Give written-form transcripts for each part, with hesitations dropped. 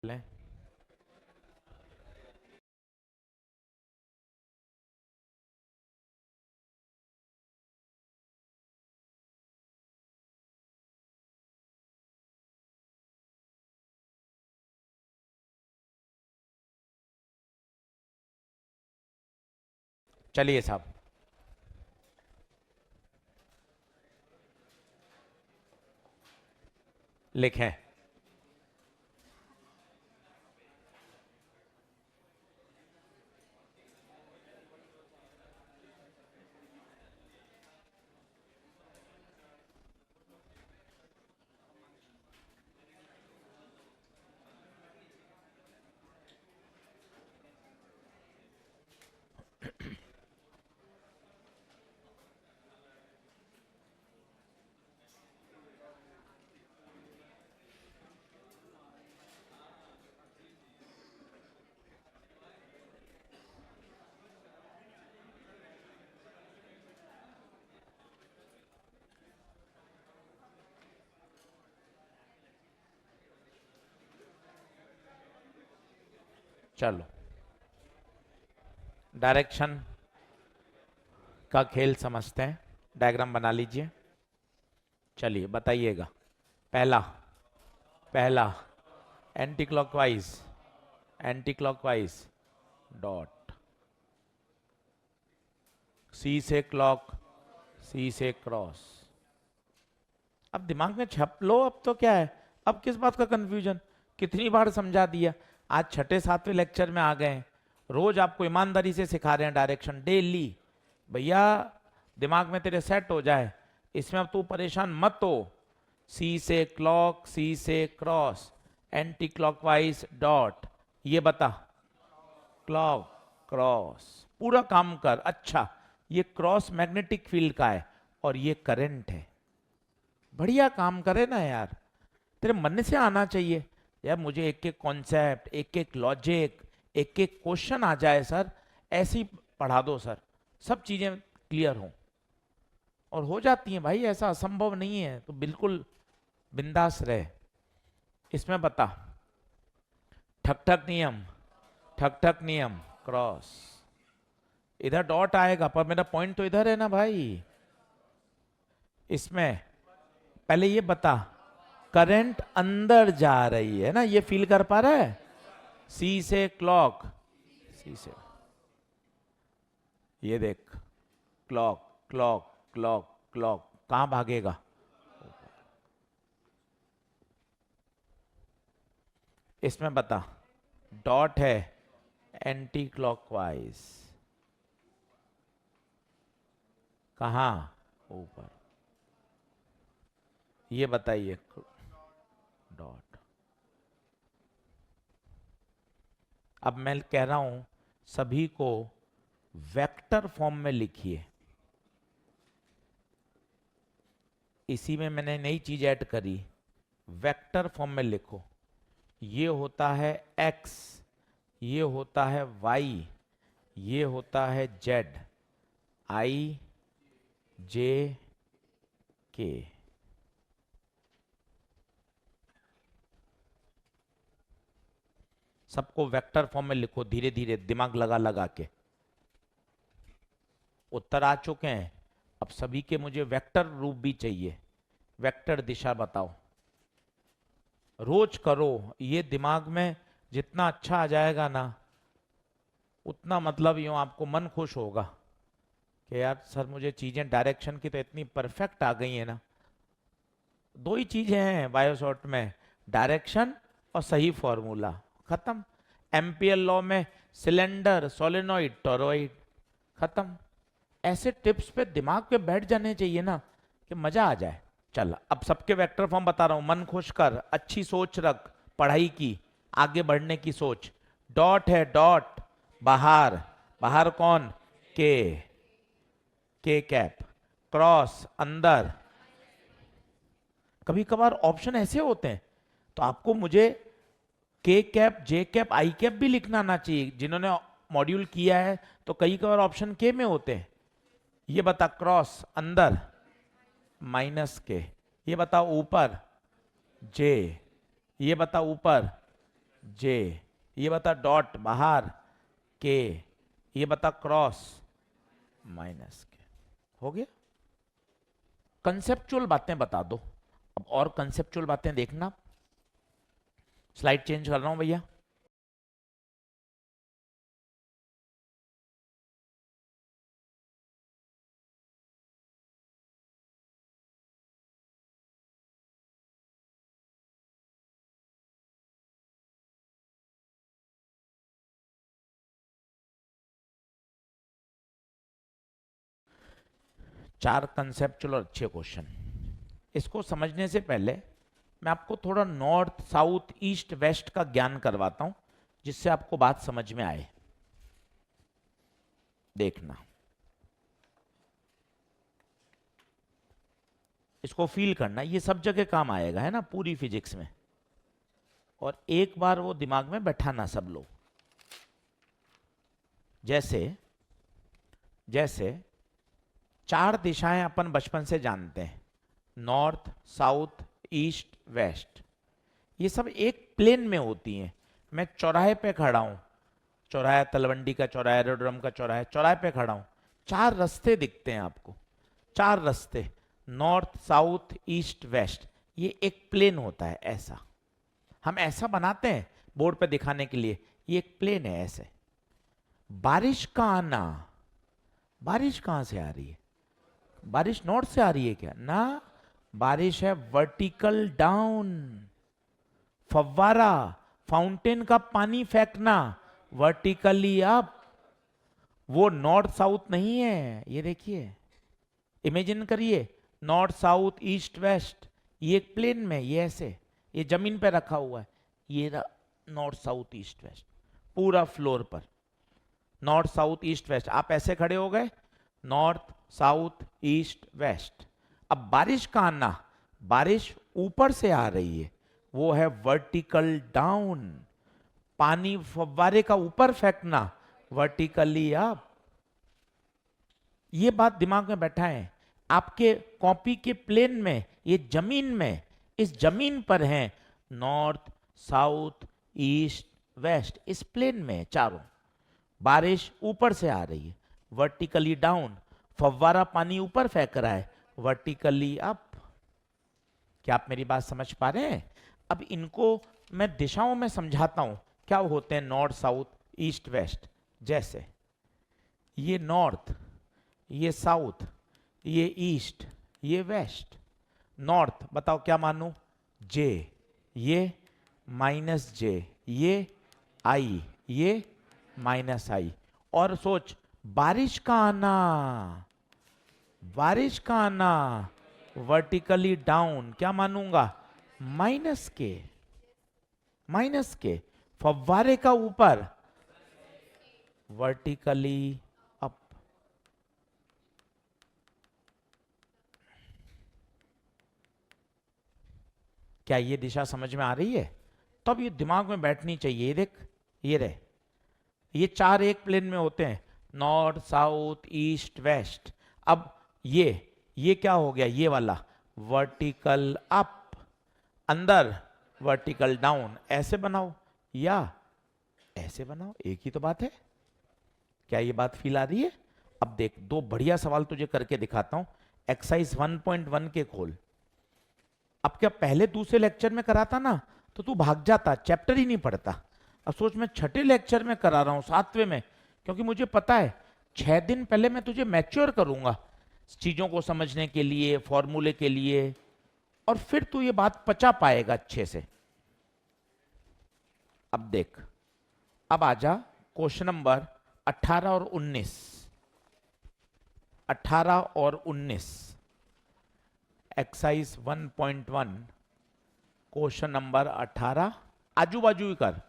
लें। चलिए साहब, लिखें। चलो, डायरेक्शन का खेल समझते हैं। डायग्राम बना लीजिए। चलिए बताइएगा। पहला पहला anti clockwise, anti clockwise dot, सी से क्लॉक, सी से क्रॉस। अब दिमाग में छप लो। अब तो क्या है, अब किस बात का कंफ्यूजन? कितनी बार समझा दिया। आज छठे सातवें लेक्चर में आ गए हैं। रोज आपको ईमानदारी से सिखा रहे हैं डायरेक्शन डेली। भैया दिमाग में तेरे सेट हो जाए, इसमें अब तू परेशान मत हो। सी से क्लॉक, सी से क्रॉस, एंटी क्लॉकवाइज डॉट, ये बता क्लॉक क्रॉस, पूरा काम कर। अच्छा, ये क्रॉस मैग्नेटिक फील्ड का है और ये करंट है। बढ़िया काम करे ना यार, तेरे मन से आना चाहिए। यार मुझे एक एक कॉन्सेप्ट, एक एक लॉजिक, एक एक क्वेश्चन आ जाए सर, ऐसे ही पढ़ा दो सर, सब चीजें क्लियर हो। और हो जाती हैं भाई, ऐसा असंभव नहीं है। तो बिल्कुल बिंदास रहे। इसमें बता, ठक ठक नियम, ठक ठक नियम क्रॉस, इधर डॉट आएगा पर मेरा पॉइंट तो इधर है ना भाई। इसमें पहले ये बता, करंट अंदर जा रही है ना, ये फील कर पा रहा है? सी से क्लॉक, सी से, ये देख, क्लॉक क्लॉक क्लॉक क्लॉक, कहां भागेगा? इसमें बता, डॉट है एंटी क्लॉकवाइज, कहां? ऊपर। ये बताइए, डॉट। अब मैं कह रहा हूं सभी को वेक्टर फॉर्म में लिखिए। इसी में मैंने नई चीज ऐड करी, वेक्टर फॉर्म में लिखो। ये होता है x, ये होता है y, ये होता है z, i j k। सबको वेक्टर फॉर्म में लिखो, धीरे धीरे दिमाग लगा लगा के। उत्तर आ चुके हैं। अब सभी के मुझे वेक्टर रूप भी चाहिए। वेक्टर दिशा बताओ। रोज करो, ये दिमाग में जितना अच्छा आ जाएगा ना, उतना मतलब यूं आपको मन खुश होगा कि यार सर मुझे चीजें डायरेक्शन की तो इतनी परफेक्ट आ गई है ना। दो ही चीजें हैं बायोसॉर्ट में, डायरेक्शन और सही फॉर्मूला, खत्म। एम्पियर लॉ में सिलेंडर, सोलेनॉइड, टॉरॉइड, खत्म। ऐसे टिप्स पे दिमाग पे बैठ जाने चाहिए ना कि मजा आ जाए। चल अब सबके वेक्टर फॉर्म बता रहा हूं, मन खुश कर, अच्छी सोच रख, पढ़ाई की, आगे बढ़ने की सोच। डॉट है, डॉट बाहर, बाहर कौन? के कैप, क्रॉस अंदर। कभी कभार ऑप्शन ऐसे होते हैं तो आपको मुझे के कैप, जे कैप, आई कैप भी लिखना आना चाहिए। जिन्होंने मॉड्यूल किया है तो कई कभार ऑप्शन के में होते हैं। ये बता, क्रॉस अंदर माइनस के, ये बता ऊपर जे, ये बता ऊपर जे, ये बता डॉट बाहर के, ये बता क्रॉस माइनस के। हो गया। कंसेप्चुअल बातें बता दो अब, और कंसेप्चुअल बातें देखना। स्लाइड चेंज कर रहा हूं भैया। चार कंसेप्चुअल और अच्छे क्वेश्चन। इसको समझने से पहले मैं आपको थोड़ा नॉर्थ साउथ ईस्ट वेस्ट का ज्ञान करवाता हूं, जिससे आपको बात समझ में आए। देखना, इसको फील करना, ये सब जगह काम आएगा, है ना, पूरी फिजिक्स में। और एक बार वो दिमाग में बैठाना सब लोग। जैसे जैसे चार दिशाएं अपन बचपन से जानते हैं, नॉर्थ साउथ ईस्ट वेस्ट, ये सब एक प्लेन में होती हैं। मैं चौराहे पे खड़ा हूं, चौराहा तलवंडी का चौराहा, एरोड्रम का चौराहा, चौराहे पे खड़ा हूं, चार रास्ते दिखते हैं आपको, चार रास्ते, नॉर्थ साउथ ईस्ट वेस्ट, ये एक प्लेन होता है। ऐसा हम ऐसा बनाते हैं बोर्ड पे दिखाने के लिए, ये एक प्लेन है ऐसे। बारिश का आना, बारिश कहां से आ रही है? बारिश नॉर्थ से आ रही है क्या? ना, बारिश है वर्टिकल डाउन। फव्वारा, फाउंटेन का पानी फेंकना, वर्टिकली अप, वो नॉर्थ साउथ नहीं है। ये देखिए, इमेजिन करिए, नॉर्थ साउथ ईस्ट वेस्ट, ये एक प्लेन में, ये ऐसे, ये जमीन पे रखा हुआ है, ये नॉर्थ साउथ ईस्ट वेस्ट पूरा फ्लोर पर, नॉर्थ साउथ ईस्ट वेस्ट। आप ऐसे खड़े हो गए, नॉर्थ साउथ ईस्ट वेस्ट। अब बारिश का आना, बारिश ऊपर से आ रही है, वो है वर्टिकल डाउन। पानी फव्वारे का ऊपर फेंकना, वर्टिकली अप। ये बात दिमाग में बैठा है। आपके कॉपी के प्लेन में, ये जमीन में, इस जमीन पर है नॉर्थ साउथ ईस्ट वेस्ट, इस प्लेन में चारों। बारिश ऊपर से आ रही है, वर्टिकली डाउन। फव्वारा पानी ऊपर फेंक रहा है, वर्टिकली अप। क्या आप मेरी बात समझ पा रहे हैं? अब इनको मैं दिशाओं में समझाता हूं, क्या होते हैं नॉर्थ साउथ ईस्ट वेस्ट। जैसे ये नॉर्थ, ये साउथ, ये ईस्ट, ये वेस्ट। नॉर्थ बताओ क्या मानू? जे, ये माइनस जे, ये आई, ये माइनस आई। और सोच, बारिश का आना, बारिश का आना वर्टिकली डाउन, क्या मानूंगा? माइनस के, माइनस के। फव्वारे का ऊपर, वर्टिकली अप। क्या ये दिशा समझ में आ रही है? तब ये दिमाग में बैठनी चाहिए। देख, ये रहे, ये चार एक प्लेन में होते हैं, नॉर्थ साउथ ईस्ट वेस्ट। अब ये क्या हो गया? ये वाला वर्टिकल अप, अंदर वर्टिकल डाउन। ऐसे बनाओ या ऐसे बनाओ, एक ही तो बात है। क्या ये बात फील आ रही है? अब देख, दो बढ़िया सवाल तुझे करके दिखाता हूं। एक्सरसाइज 1.1 के खोल। अब क्या पहले दूसरे लेक्चर में कराता ना तो तू भाग जाता, चैप्टर ही नहीं पढ़ता। अब सोच, मैं छठे लेक्चर में करा रहा हूं, सातवें में, क्योंकि मुझे पता है 6 दिन पहले मैं तुझे मैच्योर करूंगा चीजों को समझने के लिए, फॉर्मूले के लिए, और फिर तू ये बात पचा पाएगा अच्छे से। अब देख, अब आजा क्वेश्चन नंबर 18 और 19। 18 और 19 एक्सरसाइज 1.1 क्वेश्चन नंबर 18, आजू बाजू ही कर।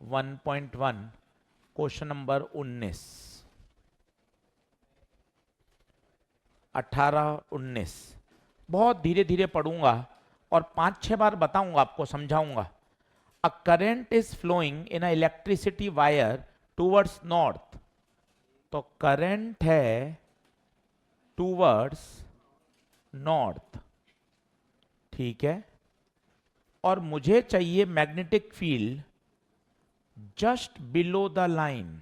1.1 क्वेश्चन नंबर 19, 18 19। बहुत धीरे धीरे पढ़ूंगा और 5-6 बार बताऊंगा, आपको समझाऊंगा। A current is flowing in a electricity wire towards north. तो करंट है टूवर्ड्स नॉर्थ, ठीक है। और मुझे चाहिए magnetic field just below the line,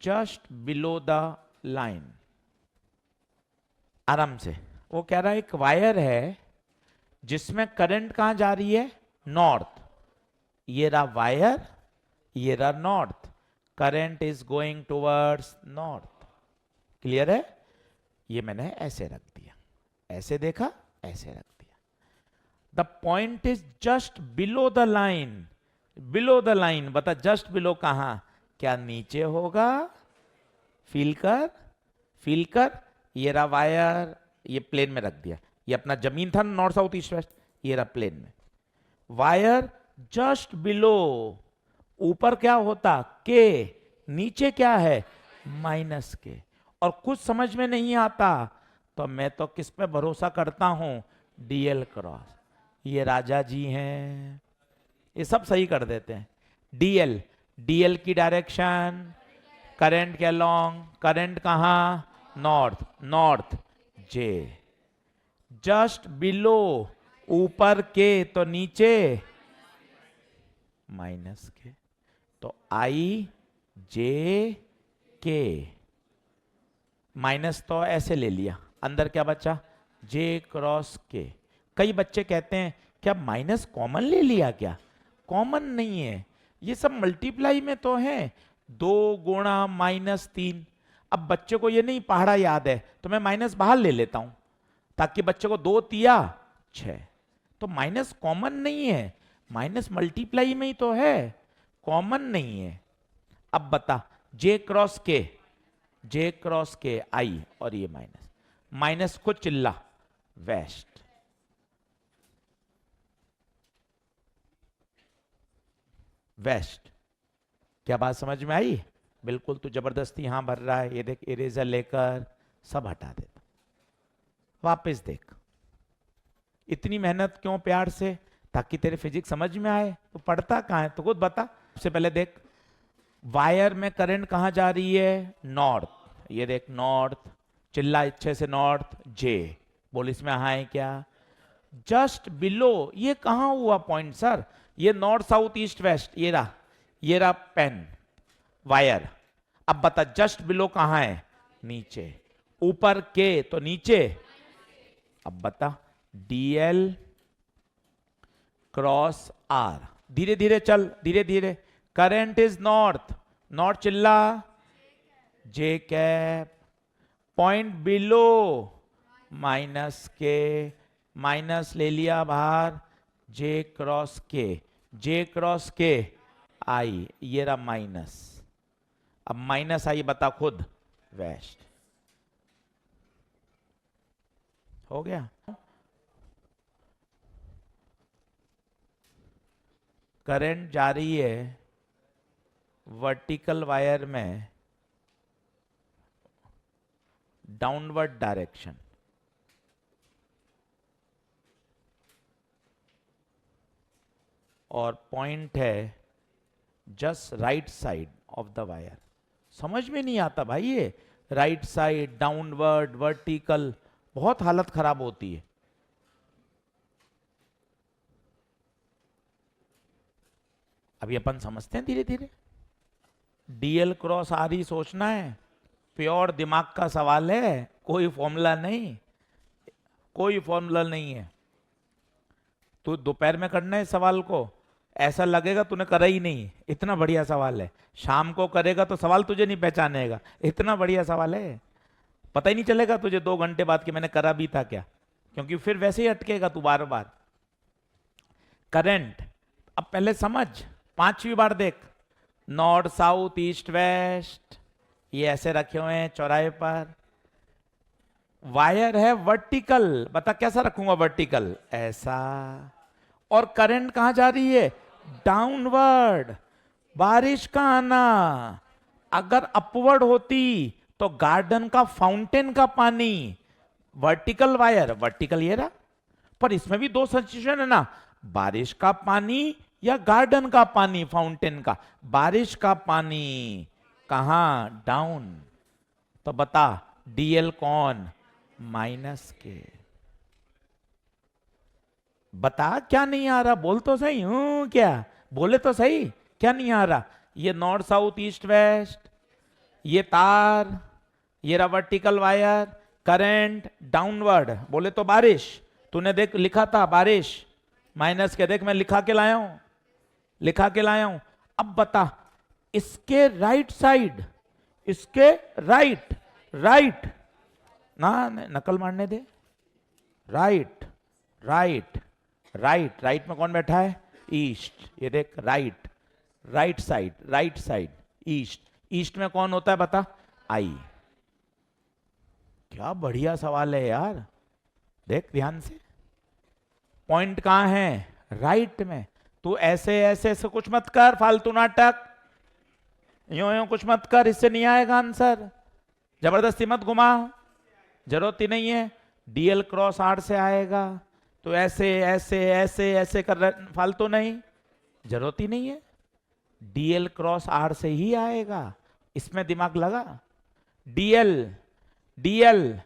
just below the line. आराम से, वो कह रहा है एक वायर है जिसमें करंट कहां जा रही है, नॉर्थ। ये रहा वायर, ये रहा north, current is going towards north. Clear है? ये मैंने ऐसे रख दिया, ऐसे देखा, ऐसे रख दिया। The point is just below the line, below the line. बता जस्ट बिलो कहां, क्या नीचे होगा? फील कर, फील कर। ये रहा वायर, ये प्लेन में रख दिया, ये अपना जमीन था नॉर्थ साउथ ईस्ट वेस्ट, ये रहा प्लेन में। वायर जस्ट बिलो, ऊपर क्या होता के, नीचे क्या है माइनस के। और कुछ समझ में नहीं आता तो मैं तो किस पे भरोसा करता हूं, डीएल क्रॉस। ये राजा जी हैं, ये सब सही कर देते हैं। डीएल, डीएल की डायरेक्शन करंट के अलोंग, करंट कहां, नॉर्थ, नॉर्थ जे। जस्ट बिलो, ऊपर के तो नीचे माइनस के, तो आई जे के। माइनस तो ऐसे ले लिया, अंदर क्या बचा, जे क्रॉस के। कई बच्चे कहते हैं क्या माइनस कॉमन ले लिया क्या? कॉमन नहीं है, ये सब मल्टीप्लाई में तो है, 2 गुणा -3। अब बच्चे को ये नहीं पहाड़ा याद है तो मैं माइनस बाहर ले लेता हूं ताकि बच्चे को 2 तिया 6। तो माइनस कॉमन नहीं है, माइनस मल्टीप्लाई में ही तो है, कॉमन नहीं है। अब बता, जे क्रॉस के, जे क्रॉस के आई, और ये माइनस, माइनस को चिल्ला वेस्ट। वेस्ट, क्या बात समझ में आई? बिल्कुल, तू जबरदस्ती यहां भर रहा है, ये देख इरेजर लेकर सब हटा देता। वापस देख, इतनी मेहनत क्यों प्यार से, ताकि तेरे फिजिक्स समझ में आए। तो पढ़ता कहां है, तो खुद बता। सबसे पहले देख, वायर में करंट कहां जा रही है, नॉर्थ। ये देख नॉर्थ, चिल्ला अच्छे से, नॉर्थ जे। बोल इसमें हाँ है क्या? जस्ट बिलो, ये कहां हुआ पॉइंट सर? ये नॉर्थ साउथ ईस्ट वेस्ट, ये रहा, ये रहा पेन वायर। अब बता जस्ट बिलो कहां है, नीचे। ऊपर के तो नीचे। अब बता, डीएल क्रॉस आर, धीरे धीरे चल, धीरे धीरे। करंट इज नॉर्थ, नॉर्थ चिल्ला, जे कैप। पॉइंट बिलो माइनस के, माइनस ले लिया बाहर, जे क्रॉस के, जे क्रॉस के आई, ये रहा माइनस। अब माइनस आई, बता खुद, वेस्ट। हो गया? करंट जा रही है वर्टिकल वायर में डाउनवर्ड डायरेक्शन, और पॉइंट है just right side of the wire. समझ में नहीं आता भाई, ये राइट साइड, डाउनवर्ड, वर्टिकल, बहुत हालत खराब होती है। अभी अपन समझते हैं धीरे धीरे। डीएल क्रॉस आर ही सोचना है, प्योर दिमाग का सवाल है, कोई फॉर्मूला नहीं, कोई फॉर्मूला नहीं है। तू दोपहर में करना है इस सवाल को, ऐसा लगेगा तूने करा ही नहीं, इतना बढ़िया सवाल है। शाम को करेगा तो सवाल तुझे नहीं पहचानेगा, इतना बढ़िया सवाल है, पता ही नहीं चलेगा तुझे 2 घंटे बाद कि मैंने करा भी था क्या, क्योंकि फिर वैसे ही अटकेगा तू बार बार। करंट, अब पहले समझ, 5वीं बार देख, नॉर्थ साउथ ईस्ट वेस्ट, ये ऐसे रखे हुए हैं चौराहे पर। वायर है वर्टिकल, बता कैसा रखूंगा वर्टिकल, ऐसा। और करंट कहां जा रही है, डाउनवर्ड। बारिश का आना अगर अपवर्ड होती तो गार्डन का फाउंटेन का पानी, वर्टिकल वायर, वर्टिकल ये रहा, पर इसमें भी 2 सिचुएशन है ना, बारिश का पानी या गार्डन का पानी, फाउंटेन का। बारिश का पानी कहां, डाउन। तो बता डीएल कौन, माइनस के। बता क्या नहीं आ रहा, बोल तो सही, हूं क्या, बोले तो सही, क्या नहीं आ रहा? ये नॉर्थ साउथ ईस्ट वेस्ट, ये तार, ये रहा वर्टिकल वायर, करंट डाउनवर्ड, बोले तो बारिश। तूने देख लिखा था बारिश माइनस के, देख मैं लिखा के लाया हूं, लिखा के लाया हूं। अब बता, इसके राइट साइड, इसके राइट, राइट ना, नकल मारने दे, राइट राइट राइट, राइट में कौन बैठा है? ईस्ट। ये देख right, right side, right side east, east में कौन होता है बता? आई। क्या बढ़िया सवाल है यार, देख ध्यान से, पॉइंट कहां है? राइट में। तू ऐसे ऐसे ऐसे कुछ मत कर, फालतू नाटक, यूं यूं कुछ मत कर, इससे नहीं आएगा आंसर। जबरदस्ती मत घुमा, जरूरत ही नहीं है। डीएल क्रॉस आर से आएगा, तो ऐसे ऐसे ऐसे ऐसे कर रहे, फालतू नहीं, जरूरत ही नहीं है। डीएल क्रॉस आर से ही आएगा, इसमें दिमाग लगा। डीएल, डीएल,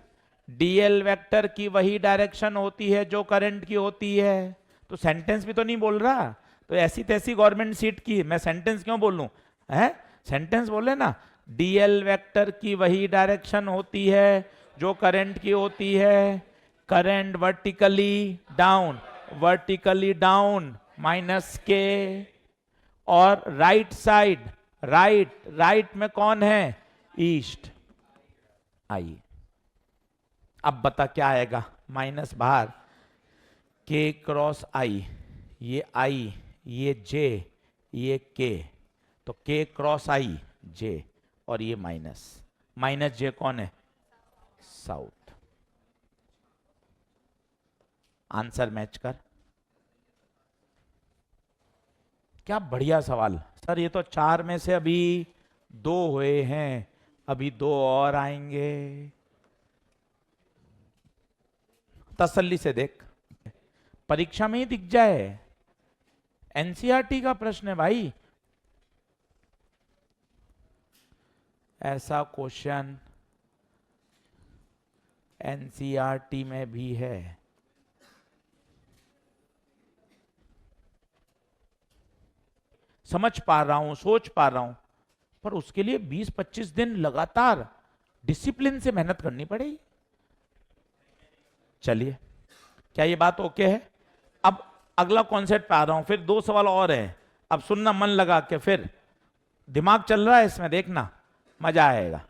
डीएल वेक्टर की वही डायरेक्शन होती है जो करंट की होती है। तो सेंटेंस भी तो नहीं बोल रहा, तो ऐसी तैसी गवर्नमेंट सीट की मैं सेंटेंस क्यों बोलूं? है सेंटेंस बोले ना। डीएल वेक्टर की वही डायरेक्शन होती है जो करंट की होती है। Current vertically down, vertically down minus के, और राइट साइड, राइट, राइट में कौन है? ईस्ट। आई। अब बता क्या आएगा? माइनस बाहर, के क्रॉस आई, ये आई, ये जे, ये के, तो के क्रॉस आई जे, और ये माइनस, माइनस जे कौन है? साउथ। आंसर मैच कर। क्या बढ़िया सवाल सर, ये तो 4 में से अभी 2 हुए हैं, अभी 2 और आएंगे। तसल्ली से देख, परीक्षा में ही दिख जाए, एनसीईआरटी का प्रश्न है भाई। ऐसा क्वेश्चन एनसीईआरटी में भी है। समझ पा रहा हूं, सोच पा रहा हूं, पर उसके लिए 20-25 दिन लगातार डिसिप्लिन से मेहनत करनी पड़ेगी। चलिए, क्या ये बात ओके है? अब अगला कॉन्सेप्ट पे आ रहा हूं, फिर 2 सवाल और है। अब सुनना मन लगा के, फिर दिमाग चल रहा है इसमें, देखना मजा आएगा।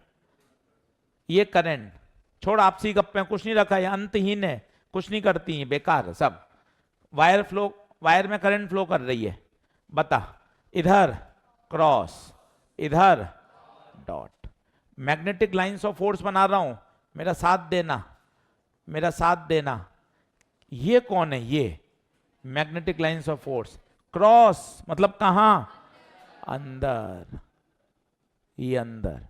ये करंट छोड़, आपसी गप्पे, कुछ नहीं रखा है, अंतहीन है, कुछ नहीं करती है, बेकार सब। वायर फ्लो, वायर में करंट फ्लो कर रही है, बता, इधर क्रॉस, इधर dot, magnetic lines of force बना रहा हूं, मेरा साथ देना, मेरा साथ देना। ये कौन है? ये magnetic lines of force. Cross मतलब कहां? अंदर, ये अंदर,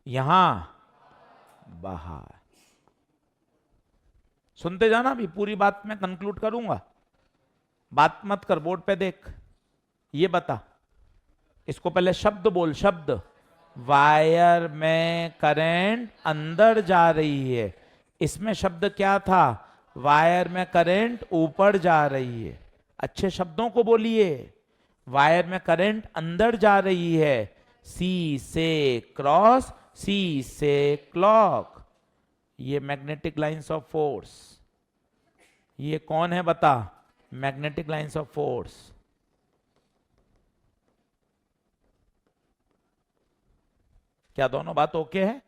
यहां बाहर। सुनते जाना, अभी पूरी बात मैं कंक्लूड करूंगा, बात मत कर, बोर्ड पे देख। ये बता, इसको पहले शब्द बोल, शब्द। वायर में करंट अंदर जा रही है, इसमें शब्द क्या था? वायर में करंट ऊपर जा रही है। अच्छे शब्दों को बोलिए। वायर में करंट अंदर जा रही है, सी से क्रॉस, सी से क्लॉक। ये मैग्नेटिक लाइंस ऑफ फोर्स, ये कौन है बता? Magnetic lines of force. क्या दोनों बात ओके है?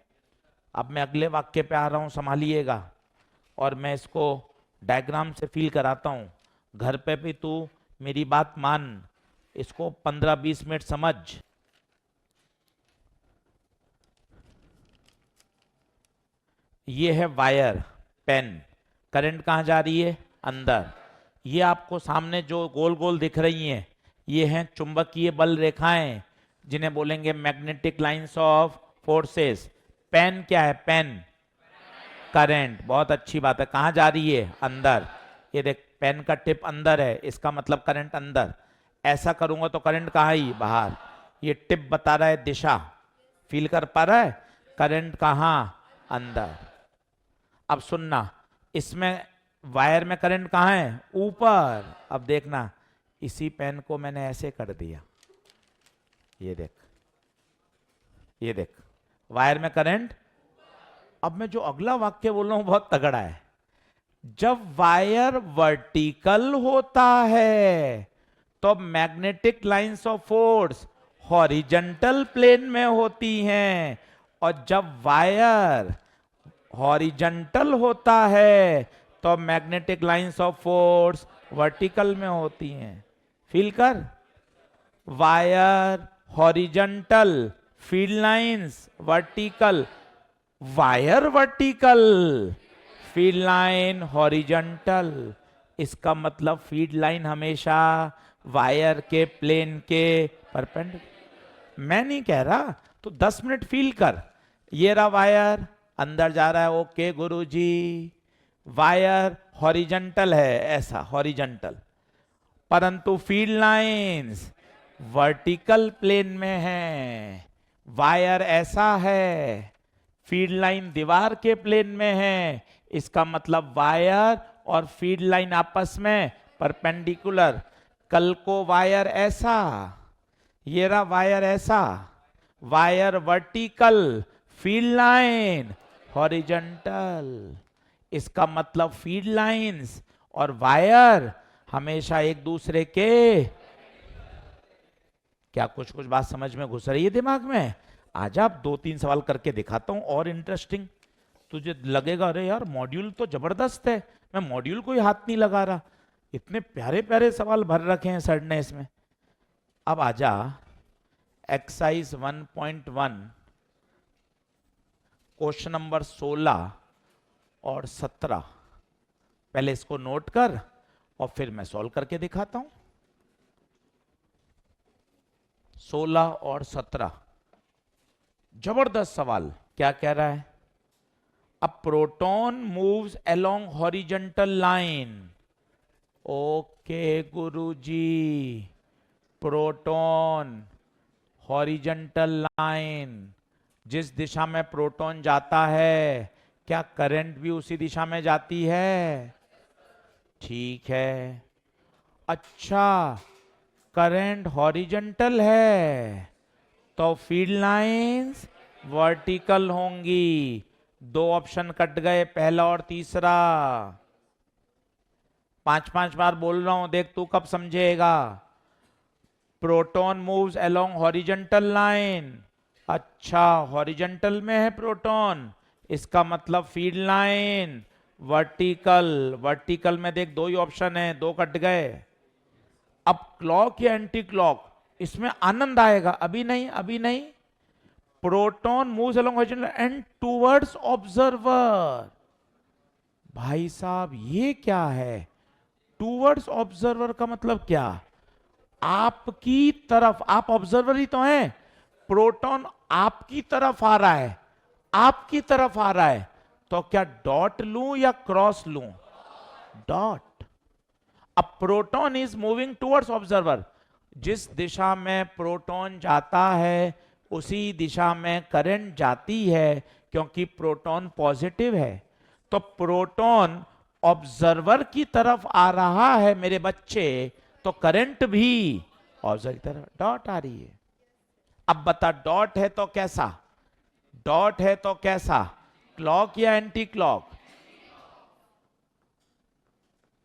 अब मैं अगले वाक्य पे आ रहा हूं, संभालिएगा, और मैं इसको डायग्राम से फील कराता हूं। घर पे भी तू मेरी बात मान, इसको 15-20 मिनट समझ। ये है वायर, पेन, करंट कहां जा रही है? अंदर। ये आपको सामने जो गोल गोल दिख रही हैं, ये हैं चुंबकीय बल रेखाएं, जिन्हें बोलेंगे magnetic lines of forces. Pen क्या है? पेन करंट, बहुत अच्छी बात है। कहां जा रही है? अंदर। ये देख, पेन का टिप अंदर है, इसका मतलब करंट अंदर। ऐसा करूंगा तो करंट कहां ही? बाहर। ये टिप बता रहा है दिशा, फील कर पा रहा है? करंट कहां? अंदर। अब सुनना, इसमें वायर में करंट कहां है? ऊपर। अब देखना, इसी पेन को मैंने ऐसे कर दिया, ये देख, ये देख, वायर में करंट। अब मैं जो अगला वाक्य बोल रहा हूं बहुत तगड़ा है। जब वायर वर्टिकल होता है तो magnetic lines of force horizontal plane में होती हैं, और जब वायर हॉरिजॉन्टल होता है तो magnetic lines of force vertical में होती हैं। फील कर, wire horizontal, field lines vertical, wire vertical, field line horizontal. इसका मतलब फील्ड लाइन हमेशा वायर के प्लेन के परपेंडिकुलर। मैं नहीं कह रहा, तो 10 मिनट फील कर। ये रहा वायर, अंदर जा रहा है, ओके गुरुजी। वायर हॉरिजॉन्टल है, ऐसा हॉरिजॉन्टल, परंतु फील्ड लाइंस वर्टिकल प्लेन में है। वायर ऐसा है, फील्ड लाइन दीवार के प्लेन में है। इसका मतलब वायर और फील्ड लाइन आपस में परपेंडिकुलर। कल को वायर ऐसा, ये रहा वायर ऐसा, wire vertical, field line horizontal. इसका मतलब फील्ड लाइंस और वायर हमेशा एक दूसरे के, क्या कुछ कुछ बात समझ में घुस रही है दिमाग में? आज आप 2-3 सवाल करके दिखाता हूं और इंटरेस्टिंग। तुझे लगेगा अरे यार मॉड्यूल तो जबरदस्त है, मैं मॉड्यूल को ही हाथ नहीं लगा रहा, इतने प्यारे प्यारे सवाल भर रखे हैं सर ने इसमें। अब आजा एक्सरसाइज 1.1 क्वेश्चन नंबर 16 और 17। पहले इसको नोट कर और फिर मैं सॉल्व करके दिखाता हूं। 16 और 17 जबरदस्त सवाल। क्या कह रहा है? A proton moves along horizontal line. Okay Guruji, proton horizontal line, जिस दिशा में प्रोटॉन जाता है क्या करंट भी उसी दिशा में जाती है? ठीक है। अच्छा, करंट हॉरिजॉन्टल है तो फील्ड लाइंस वर्टिकल होंगी। 2 ऑप्शन कट गए, पहला और तीसरा। 5-5 बार बोल रहा हूं, देख तू कब समझेगा। Proton moves along horizontal line. अच्छा, हॉरिजॉन्टल में है प्रोटॉन, इसका मतलब फील्ड लाइन वर्टिकल। वर्टिकल में देख 2 ही ऑप्शन है, 2 कट गए। अब क्लॉक या एंटी क्लॉक, इसमें आनंद आएगा। अभी नहीं, अभी नहीं। Proton moves along horizontal and towards observer. भाई साहब ये क्या है? टुवर्ड्स ऑब्जर्वर का मतलब क्या? आपकी तरफ, आप ऑब्जर्वर ही तो हैं। प्रोटॉन आपकी तरफ आ रहा है, आपकी तरफ आ रहा है, तो क्या डॉट लूं या क्रॉस लूं? डॉट। अब proton is moving towards observer, जिस दिशा में प्रोटॉन जाता है उसी दिशा में करंट जाती है, क्योंकि प्रोटॉन पॉजिटिव है। तो प्रोटॉन ऑब्जर्वर की तरफ आ रहा है मेरे बच्चे, तो करंट भी ऑब्जर्वर की तरफ डॉट आ रही है। अब बता, डॉट है तो कैसा? डॉट है तो कैसा, क्लॉक या एंटी क्लॉक?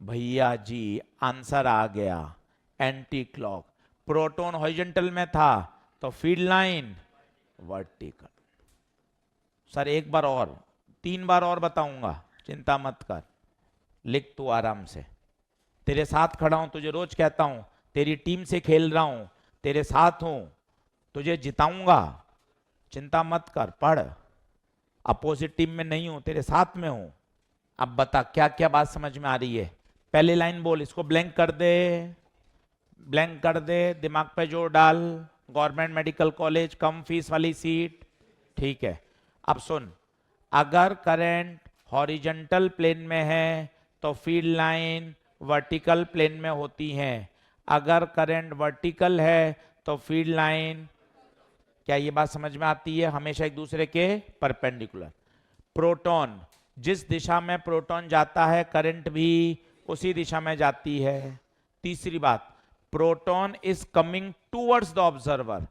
भैया जी आंसर आ गया, एंटी क्लॉक। प्रोटॉन हॉरिजॉन्टल में था तो फील्ड लाइन वर्टिकल। सर एक बार और, 3 बार और बताऊंगा, चिंता मत कर, लिख तू आराम से। तेरे साथ खड़ा हूं, तुझे रोज कहता हूं, तेरी टीम से खेल रहा हूं, तेरे साथ हूं, तुझे जिताऊंगा, चिंता मत कर, पढ़। अपोजिट टीम में नहीं हूं, तेरे साथ में हूं। अब बता क्या क्या बात समझ में आ रही है? पहले लाइन बोल, इसको ब्लैंक कर दे, ब्लैंक कर दे, दिमाग पे जोर डाल। गवर्नमेंट मेडिकल कॉलेज, कम फीस वाली सीट, ठीक है। अब सुन, अगर करंट हॉरिजॉन्टल प्लेन में है तो फील्ड लाइन वर्टिकल प्लेन में होती है। अगर करंट वर्टिकल है तो फील्ड लाइन, क्या ये बात समझ में आती है? हमेशा एक दूसरे के परपेंडिकुलर। प्रोटॉन, जिस दिशा में प्रोटॉन जाता है करंट भी उसी दिशा में जाती है। तीसरी बात, proton is coming towards the observer,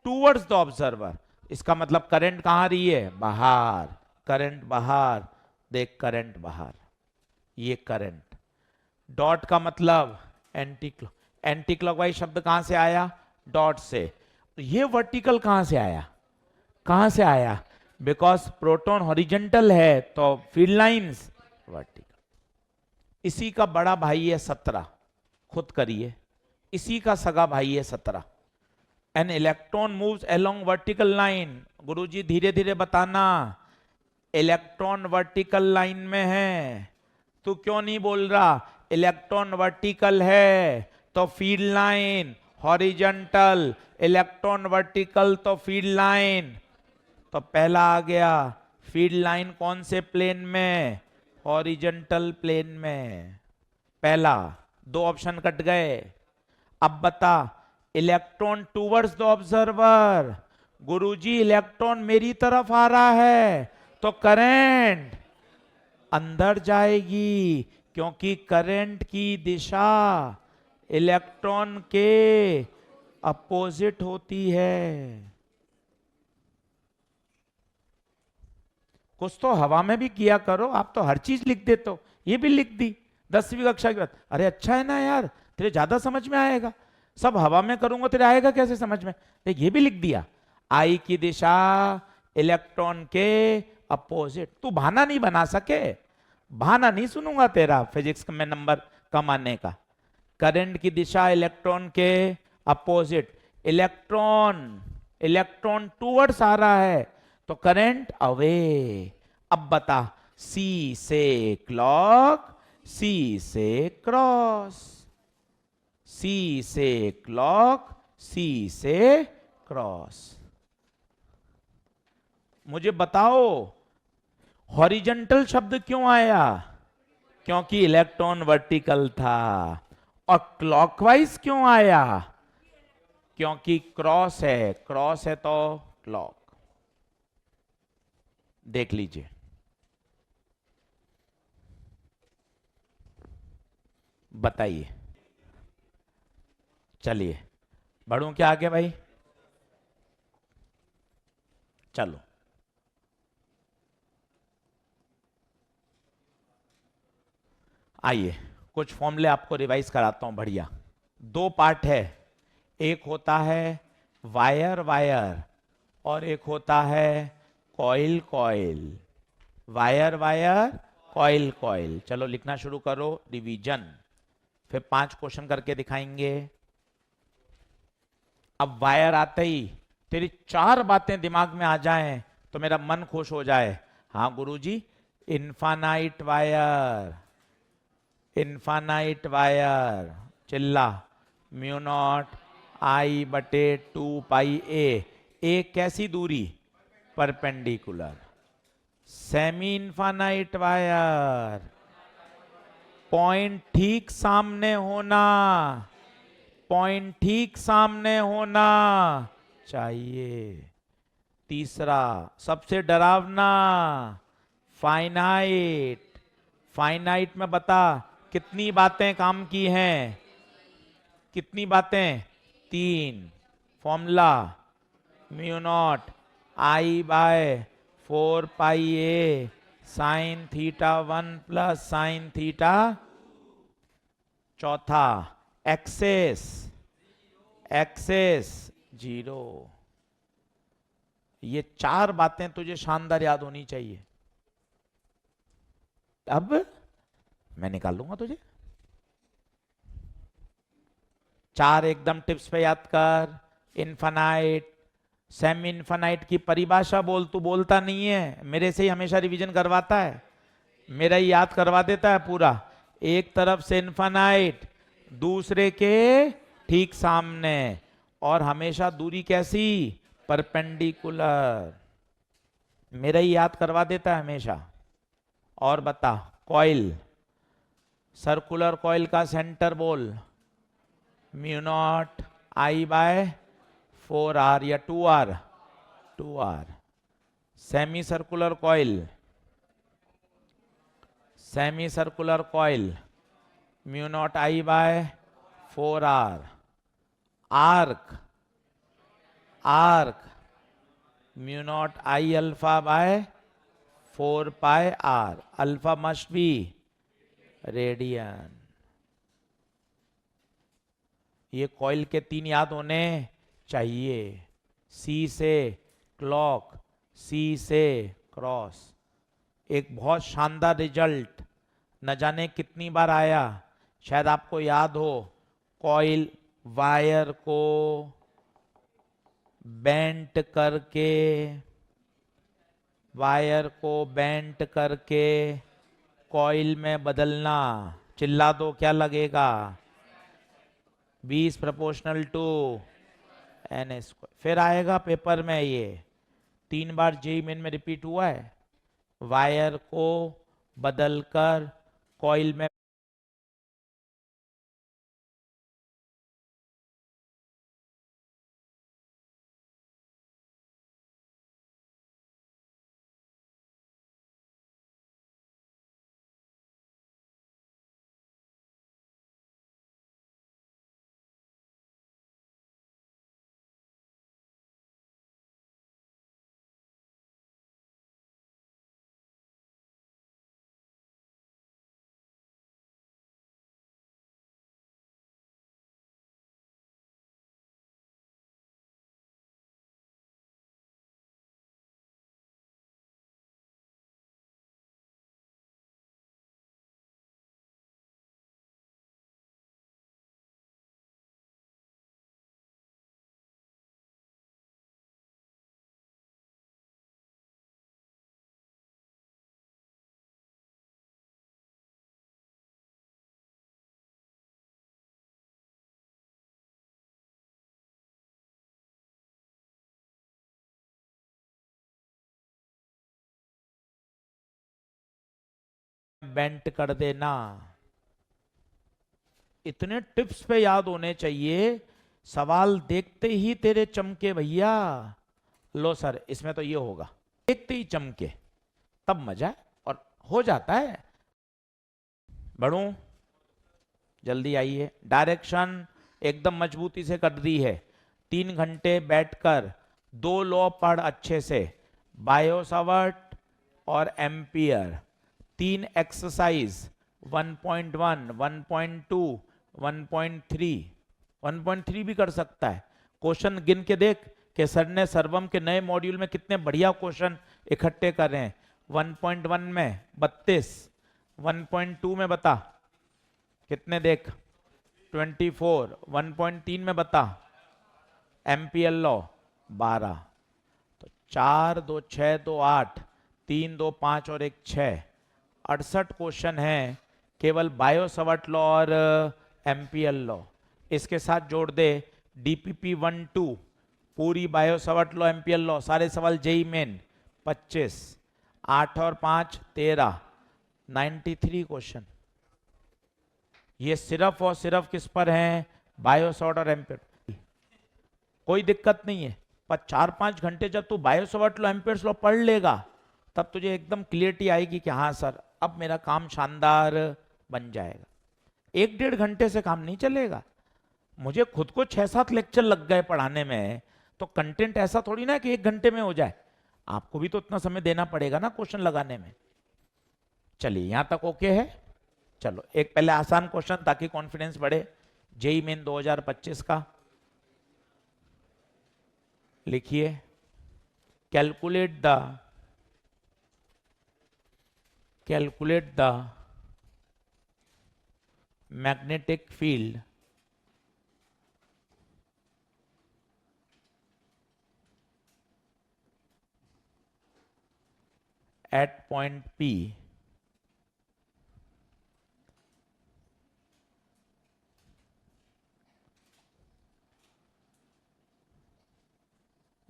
towards the observer, इसका मतलब करंट कहां रही है, बाहर, करंट बाहर, देख करंट बाहर, ये करंट। डॉट का मतलब एंटी क्लॉकवाइज शब्द कहां से आया, डॉट से। ये वर्टिकल कहां से आया, कहां से आया, बिकॉज प्रोटॉन हॉरिजेंटल है तो फील्ड लाइंस वर्टिकल। इसी का बड़ा भाई है 17, खुद करिए, इसी का सगा भाई है 17। An electron moves along vertical line, गुरुजी धीरे धीरे बताना, इलेक्ट्रॉन वर्टिकल लाइन में है, तू क्यों नहीं बोल रहा, इलेक्ट्रॉन वर्टिकल है तो field line horizontal, electron vertical तो फील्ड लाइन, तो पहला आ गया, फील्ड लाइन कौन से प्लेन में, हॉरिजॉन्टल प्लेन में, पहला, दो ऑप्शन कट गए। अब बता, electron towards the observer, Guruji electron मेरी तरफ आ रहा है तो करंट अंदर जाएगी, क्योंकि करंट की दिशा इलेक्ट्रॉन के अपोजिट होती है। कुछ तो हवा में भी किया करो, आप तो हर चीज लिख देते हो, ये भी लिख दी 10वीं कक्षा की बात। अरे अच्छा है ना यार, तेरे ज्यादा समझ में आएगा, सब हवा में करूंगा तेरे आएगा कैसे समझ में, देख ये भी लिख दिया, आई की दिशा इलेक्ट्रॉन के अपोजिट। तू बहाना नहीं बना सके, बहाना नहीं सुनूंगा तेरा फिजिक्स में नंबर कम आने का। करंट की दिशा इलेक्ट्रॉन के अपोजिट, इलेक्ट्रॉन इलेक्ट्रॉन टूवर्ड्स आ रहा है तो करंट अवे। अब बता, सी से क्लॉक, सी से क्रॉस, सी से क्लॉक, सी से क्रॉस। मुझे बताओ हॉरिजॉन्टल शब्द क्यों आया, क्योंकि इलेक्ट्रॉन वर्टिकल था, और क्लॉकवाइज क्यों आया, क्योंकि क्रॉस है, क्रॉस है तो क्लॉक। देख लीजिए, बताइए, चलिए बढ़ूं क्या आगे भाई, चलो आइए कुछ फॉर्मूले आपको रिवाइज कराता हूं बढ़िया। दो पार्ट है, एक होता है वायर वायर और एक होता है coil coil, wire wire coil coil. चलो लिखना शुरू करो, रिवीजन, फिर 5 क्वेश्चन करके दिखाएंगे। अब वायर आते ही तेरी 4 बातें दिमाग में आ जाएं तो मेरा मन खुश हो जाए। हाँ गुरुजी, इन्फानाइट वायर, इन्फानाइट वायर, चिल्ला, म्यू नॉट आई बटे 2 पाई ए कैसी दूरी, perpendicular. Semi infinite wire, point ठीक सामने होना, पॉइंट ठीक सामने होना चाहिए। तीसरा सबसे डरावना, फाइनाइट, फाइनाइट में बता कितनी बातें काम की हैं, कितनी बातें, 3। Formula mu naught I by 4 pi a sine theta 1 plus sine theta. चौथा एक्सेस, एक्सेस 0। ये 4 बातें तुझे शानदार याद होनी चाहिए। अब मैं निकाल लूंगा तुझे, 4 एकदम टिप्स पे याद कर। इन्फानाइट, सेमी इन्फानाइट की परिभाषा बोल, तू बोलता नहीं है, मेरे से ही हमेशा रिवीजन करवाता है, मेरा ही याद करवा देता है पूरा। एक तरफ से इन्फानाइट, दूसरे के ठीक सामने, और हमेशा दूरी कैसी, परपेंडिकुलर, मेरा ही याद करवा देता है हमेशा। और बता, कॉइल, सर्कुलर कॉइल का सेंटर बोल, mu naught I by 4r या 2r, 2r। Semi circular coil, semi circular coil mu naught I by 4r, arc arc mu naught I alpha by 4 pi r, alpha must be radian. ये coil के 3 याद होने चाहिए, सी से clock, सी से cross. एक बहुत शानदार रिजल्ट न जाने कितनी बार आया, शायद आपको याद हो, कॉइल वायर को बेंट करके, वायर को बेंट करके कॉइल में बदलना। चिल्ला दो, क्या लगेगा? 20 प्रोपोर्शनल टू एन स्क्वायर। फिर आएगा पेपर में, ये 3 बार जेई मेन में रिपीट हुआ है। वायर को बदलकर कॉइल में बेंट कर देना। इतने टिप्स पे याद होने चाहिए, सवाल देखते ही तेरे चमके भैया। लो सर, इसमें तो ये होगा, देखते ही चमके, तब मजा है, और हो जाता है। बढ़ू, जल्दी आइए। डायरेक्शन एकदम मजबूती से कर दी है। 3 घंटे बैठकर 2 लॉ पढ़ अच्छे से, बायो सावर्ट और एम्पियर। 3 एक्सरसाइज 1.1, 1.2, 1.3, 1.3 भी कर सकता है। क्वेश्चन गिन के देख कि सर ने सर्वम के नए मॉड्यूल में कितने बढ़िया क्वेश्चन इकट्ठे कर रहे हैं। 1.1 में 32, 1.2 में बता कितने, देख 24, 1.3 में बता एम्पियर लॉ 12। तो 4 2 6 2 8, 3 2 5 और 1 6, 68 क्वेश्चन हैं केवल बायो सावर्ट लॉ और एम्पियर लॉ। इसके साथ जोड़ दे डीपीपी 1-2, पूरी Biot Savart law ampere law, सारे सवाल जेई मेन 25, 8 और 5 13, 93 क्वेश्चन। ये सिर्फ और सिर्फ किस पर हैं? बायो सावर्ट और एम्पियर। कोई दिक्कत नहीं है, पर 4-5 घंटे जब तू Biot Savart law ampere law पढ़ लेगा, तब तुझे एकदम क्लियरिटी आएगी कि हाँ सर, अब मेरा काम शानदार बन जाएगा। 1-1.5 घंटे से काम नहीं चलेगा। मुझे खुद को 6-7 लेक्चर लग गए पढ़ाने में, तो कंटेंट ऐसा थोड़ी ना कि 1 घंटे में हो जाए। आपको भी तो उतना समय देना पड़ेगा ना क्वेश्चन लगाने में। चलिए, यहां तक ओके है। चलो एक पहले आसान क्वेश्चन, ताकि कॉन्फिडेंस बढ़े। जेई मेन 2025 का लिखिए, calculate the magnetic field at point P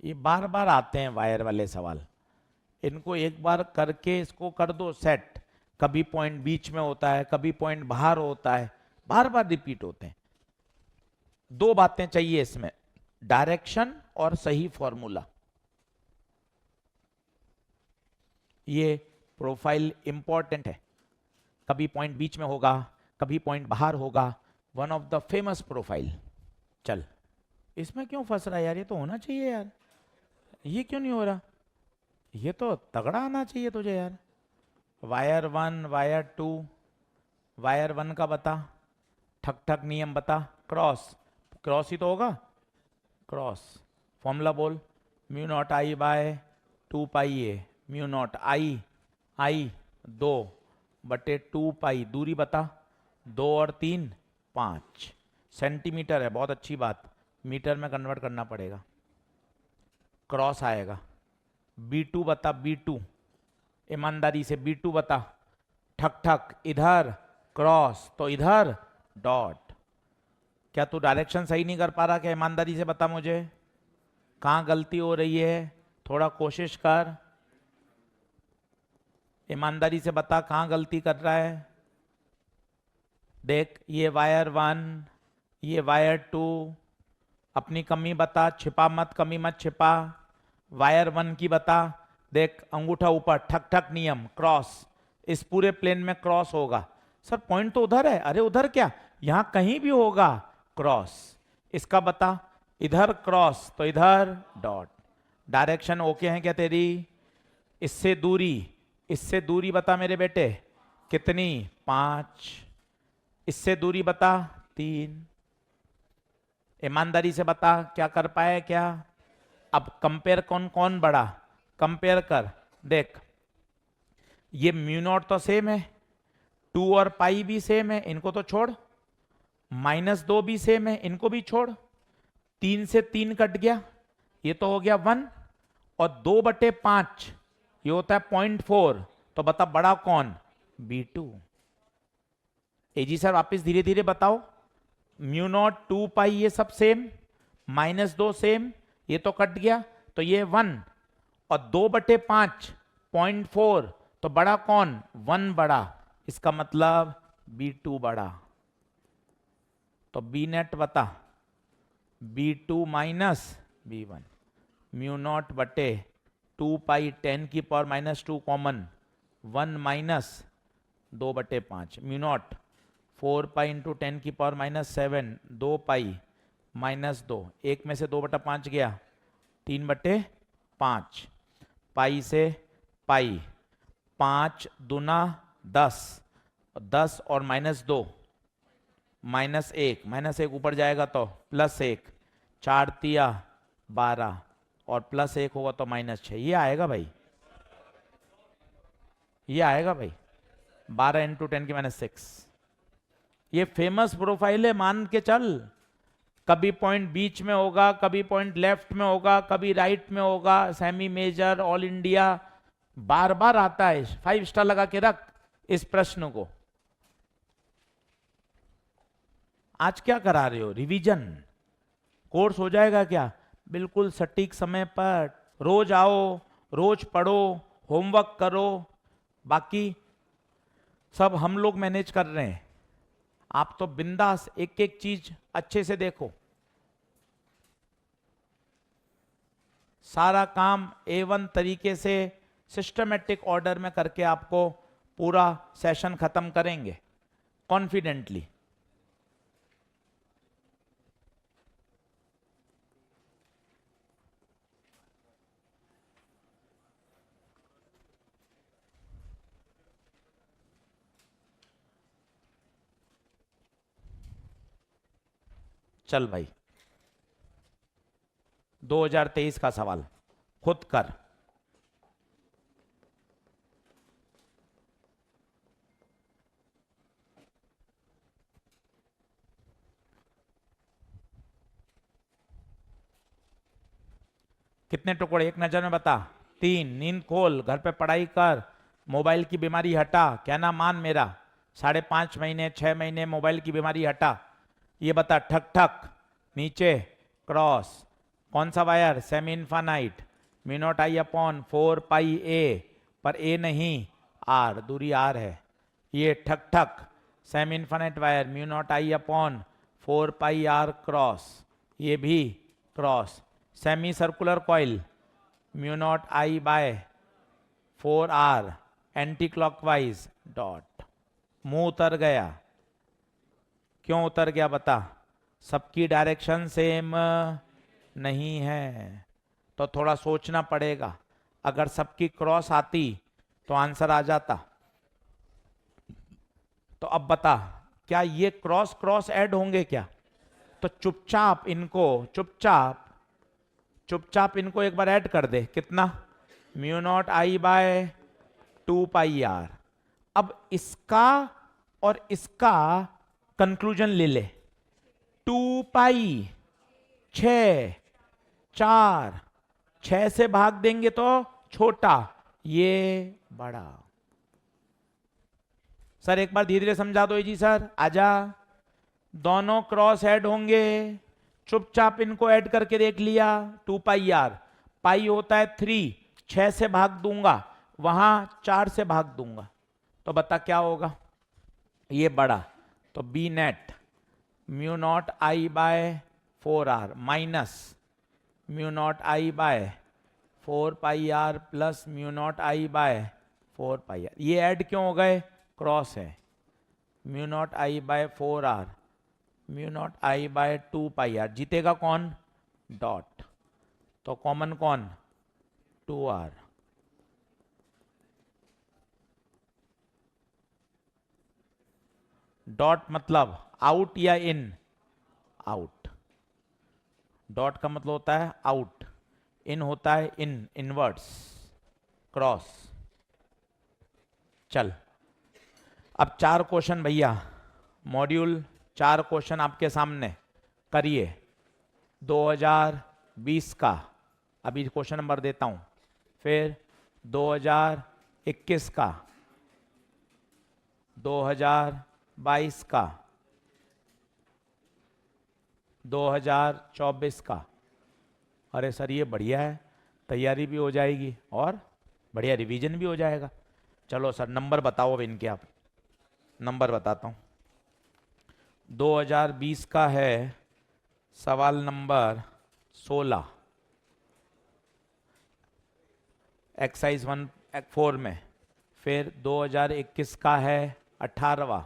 ये बार बार आते हैं वायर वाले सवाल, इनको एक बार करके इसको कर दो सेट। कभी पॉइंट बीच में होता है, कभी पॉइंट बाहर होता है, बार बार रिपीट होते हैं। 2 बातें चाहिए इसमें, डायरेक्शन और सही फॉर्मूला। ये प्रोफाइल इंपॉर्टेंट है। कभी पॉइंट बीच में होगा, कभी पॉइंट बाहर होगा। One of the famous profile. चल इसमें क्यों फंस रहा है यार? ये तो होना चाहिए यार, ये क्यों नहीं हो रहा? ये तो तगड़ा आना चाहिए तुझे यार। वायर 1, वायर 2, वायर 1 का बता, ठक ठक नियम बता। क्रॉस, क्रॉस ही तो होगा, क्रॉस। फॉर्मूला बोल, mu naught I by 2 pi A, mu naught आई, आई 2 बटे 2 पाई, दूरी बता, 2 और 3 5 सेंटीमीटर है, बहुत अच्छी बात, मीटर में कन्वर्ट करना पड़ेगा। क्रॉस आएगा, B2 बता, B2 ईमानदारी से B2 बता। ठक ठक इधर क्रॉस तो इधर डॉट। क्या तू डायरेक्शन सही नहीं कर पा रहा क्या? ईमानदारी से बता मुझे, कहाँ गलती हो रही है, थोड़ा कोशिश कर, ईमानदारी से बता कहाँ गलती कर रहा है। देख, ये वायर 1, ये वायर 2, अपनी कमी बता, छिपा मत, कमी मत छिपा। वायर 1 की बता, देख अंगूठा ऊपर, ठक ठक नियम, क्रॉस, इस पूरे प्लेन में क्रॉस होगा। सर पॉइंट तो उधर है, अरे उधर क्या, यहां कहीं भी होगा क्रॉस। इसका बता, इधर क्रॉस तो इधर डॉट। डायरेक्शन ओके है क्या तेरी? इससे दूरी, इससे दूरी बता मेरे बेटे, कितनी? 5। इससे दूरी बता, 3। ईमानदारी से बता क्या कर पाए क्या? अब कंपेयर, कौन कौन बड़ा, कंपेयर कर। देख, ये म्यू नॉट तो सेम है, 2 और पाई भी सेम है, इनको तो छोड़। -2 भी सेम है, इनको भी छोड़। 3 से 3 कट गया, ये तो हो गया 1, और 2/5 ये होता है 0.4। तो बता बड़ा कौन? B2। एजी सर वापिस धीरे धीरे बताओ। म्यू नॉट 2 पाई ये सब सेम, -2 सेम, ये तो कट गया, तो ये 1, और 2/5 0.4, तो बड़ा कौन? 1 बड़ा, इसका मतलब B2 बड़ा। तो बी नेट बता, B2 minus B1, mu naught बटे 2 पाई 10⁻² common, 1 minus 2/5, mu naught 4 pi into 10⁻⁷, 2 पाई -2, एक में से 2/5 गया, 3/5, पाई से पाई, 5 दूना 10, 10 और -2 -1, -1 ऊपर जाएगा तो +1, 4 तिया 12, और +1 होगा तो -6, ये आएगा भाई, ये आएगा भाई, 12 इंटू 10⁻⁶। ये फेमस प्रोफाइल है, मान के चल। कभी पॉइंट बीच में होगा, कभी पॉइंट लेफ्ट में होगा, कभी राइट में होगा, सेमी मेजर, ऑल इंडिया, बार बार आता है। 5 स्टार लगा के रख इस प्रश्न को। आज क्या करा रहे हो? रिवीजन कोर्स हो जाएगा क्या? बिल्कुल सटीक समय पर, रोज आओ, रोज पढ़ो, होमवर्क करो, बाकी सब हम लोग मैनेज कर रहे हैं। आप तो बिंदास एक एक चीज अच्छे से देखो। सारा काम A1 तरीके से सिस्टमेटिक ऑर्डर में करके आपको पूरा सेशन खत्म करेंगे कॉन्फिडेंटली। चल भाई, 2023 का सवाल खुद कर। कितने टुकड़े? एक नजर में बता। 3। नींद खोल, घर पे पढ़ाई कर, मोबाइल की बीमारी हटा, कहना मान मेरा। 5.5 महीने 6 महीने मोबाइल की बीमारी हटा। ये बता, ठक ठक नीचे क्रॉस, कौन सा wire? Semi infinite, mu naught I upon 4 pi a, पर ए नहीं आर, दूरी आर है। ये ठक ठक semi infinite wire, mu naught आई अपॉन 4 पाई आर क्रॉस, ये भी cross. Semi circular coil, mu naught I by 4 r, anti clockwise dot. मुंह उतर गया, क्यों उतर गया बता? सबकी डायरेक्शन सेम, नहीं है, तो थोड़ा सोचना पड़ेगा। अगर सबकी क्रॉस आती तो आंसर आ जाता। तो अब बता, क्या ये क्रॉस क्रॉस ऐड होंगे क्या? तो चुपचाप चुपचाप इनको एक बार ऐड कर दे। कितना? Mu naught I by 2 pi r. अब इसका और इसका कंक्लूजन ले ले। 2 पाई, 6, 4, 6 से भाग देंगे तो छोटा, ये बड़ा। सर एक बार धीरे धीरे समझा दो जी सर, आजा। दोनों क्रॉस ऐड होंगे, चुपचाप इनको ऐड करके देख लिया। 2 पाई आर, पाई होता है 3, 6 से भाग दूंगा, वहां 4 से भाग दूंगा, तो बता क्या होगा? ये बड़ा। तो B net mu naught I by 4 r minus mu naught I by 4 pi r plus mu naught I by 4 pi r. ये ऐड क्यों हो गए? क्रॉस है। Mu naught I by 4 r, mu naught I by 2 pi r. जीतेगा कौन? Dot. तो common कौन? 2 are. Dot मतलब आउट या इन? आउट। डॉट का मतलब होता है आउट, इन होता है इनवर्ट्स, क्रॉस। चल, अब 4 क्वेश्चन भैया, मॉड्यूल 4 क्वेश्चन आपके सामने करिए। 2020 का अभी क्वेश्चन नंबर देता हूं, फिर 2021 का, 2022 का, 2024 का। अरे सर ये बढ़िया है, तैयारी भी हो जाएगी और बढ़िया रिवीजन भी हो जाएगा। चलो सर नंबर बताओ अब इनके, आप नंबर बताता हूं। 2020 का है सवाल नंबर 16, एक्सरसाइज 1-4 में। फिर 2021 का है 18वां,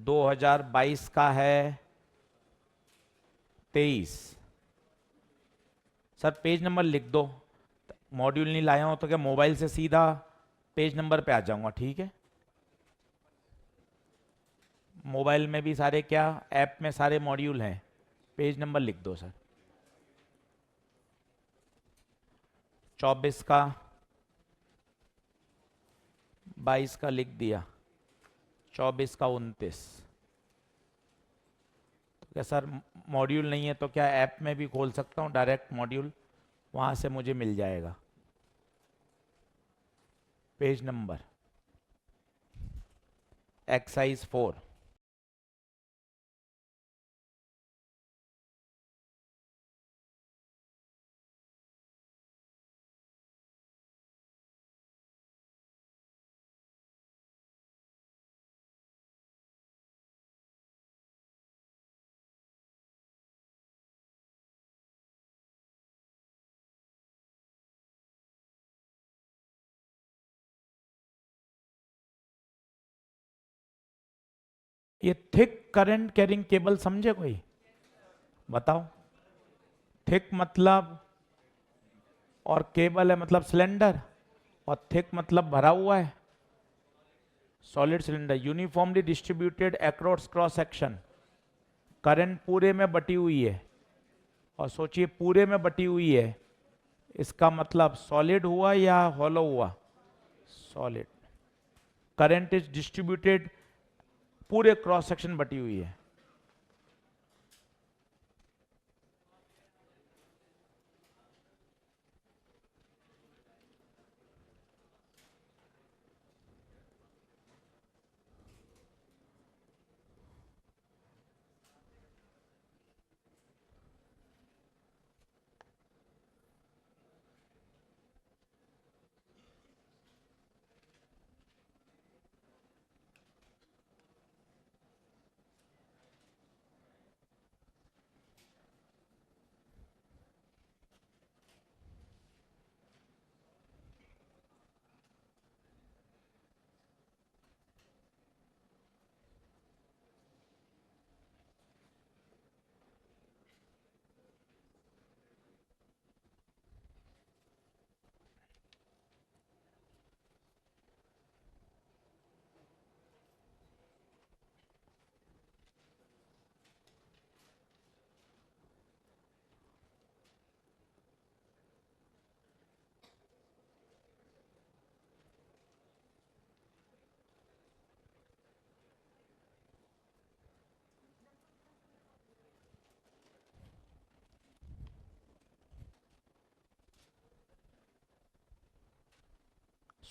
2022 का है 23। सर पेज नंबर लिख दो, मॉड्यूल नहीं लाया हो तो क्या मोबाइल से सीधा पेज नंबर पे आ जाऊंगा? ठीक है, मोबाइल में भी सारे क्या ऐप में सारे मॉड्यूल हैं, पेज नंबर लिख दो सर। 24 का, 22 का लिख दिया, 24 का 29। तो क्या सर मॉड्यूल नहीं है तो क्या ऐप में भी खोल सकता हूँ डायरेक्ट मॉड्यूल, वहां से मुझे मिल जाएगा पेज नंबर। एक्सरसाइज 4। ये थिक करंट कैरिंग केबल समझे कोई? बताओ। थिक मतलब, और केबल है मतलब सिलेंडर, और थिक मतलब भरा हुआ है, solid cylinder uniformly distributed across cross section. Current पूरे में बटी हुई है, और सोचिए पूरे में बटी हुई है, इसका मतलब सॉलिड हुआ या हॉलो हुआ? सॉलिड। करंट इज डिस्ट्रीब्यूटेड, पूरे क्रॉस सेक्शन बटी हुई है।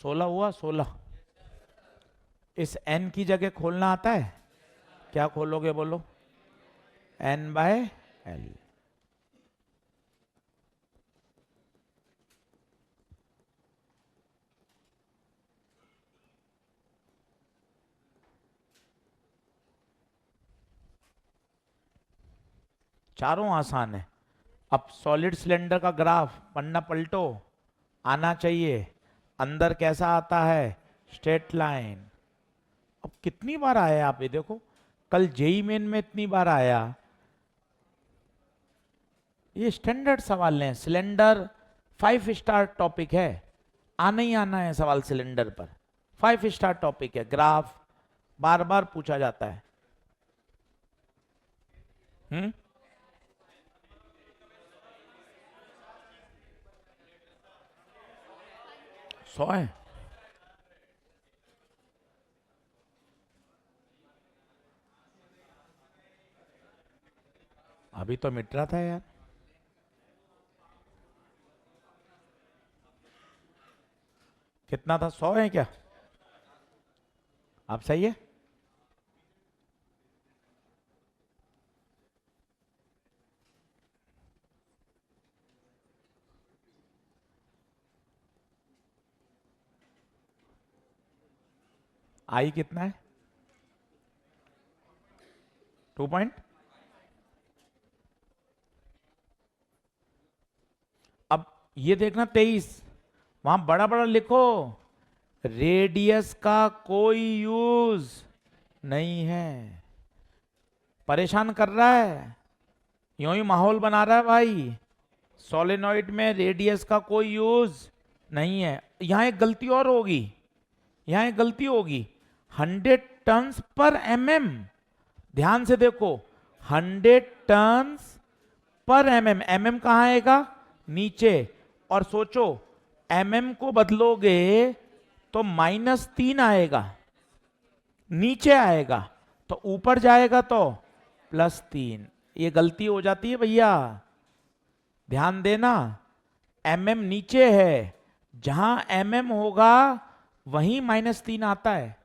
16 हुआ 16। इस n की जगह खोलना आता है? क्या खोलोगे बोलो? n/l। चारों आसान है। अब सॉलिड सिलेंडर का ग्राफ पन्ना पलटो, आना चाहिए। अंदर कैसा आता है? Straight line. अब कितनी बार आया आप ये देखो, कल जेई मेन में इतनी बार आया। ये स्टैंडर्ड सवाल हैं। सिलेंडर 5 स्टार टॉपिक है, आना ही आना है सवाल सिलेंडर पर। 5 स्टार टॉपिक है, ग्राफ बार बार पूछा जाता है। 100 है। अभी तो मिट रहा था यार। कितना था? 100 है क्या? आप सही है। आई कितना है? 2 पॉइंट। अब ये देखना 23, वहां बड़ा बड़ा लिखो, रेडियस का कोई यूज नहीं है। परेशान कर रहा है, यूं ही माहौल बना रहा है भाई। सोलेनॉइड में रेडियस का कोई यूज नहीं है। यहां एक गलती और होगी, यहां एक गलती होगी। 100 टन्स/mm, ध्यान से देखो, 100 टन्स/mm। mm कहां आएगा? नीचे। और सोचो, mm को बदलोगे तो -3 आएगा, नीचे आएगा तो ऊपर जाएगा तो +3। ये गलती हो जाती है भैया, ध्यान देना। mm नीचे है, जहां mm होगा वहीं -3 आता है।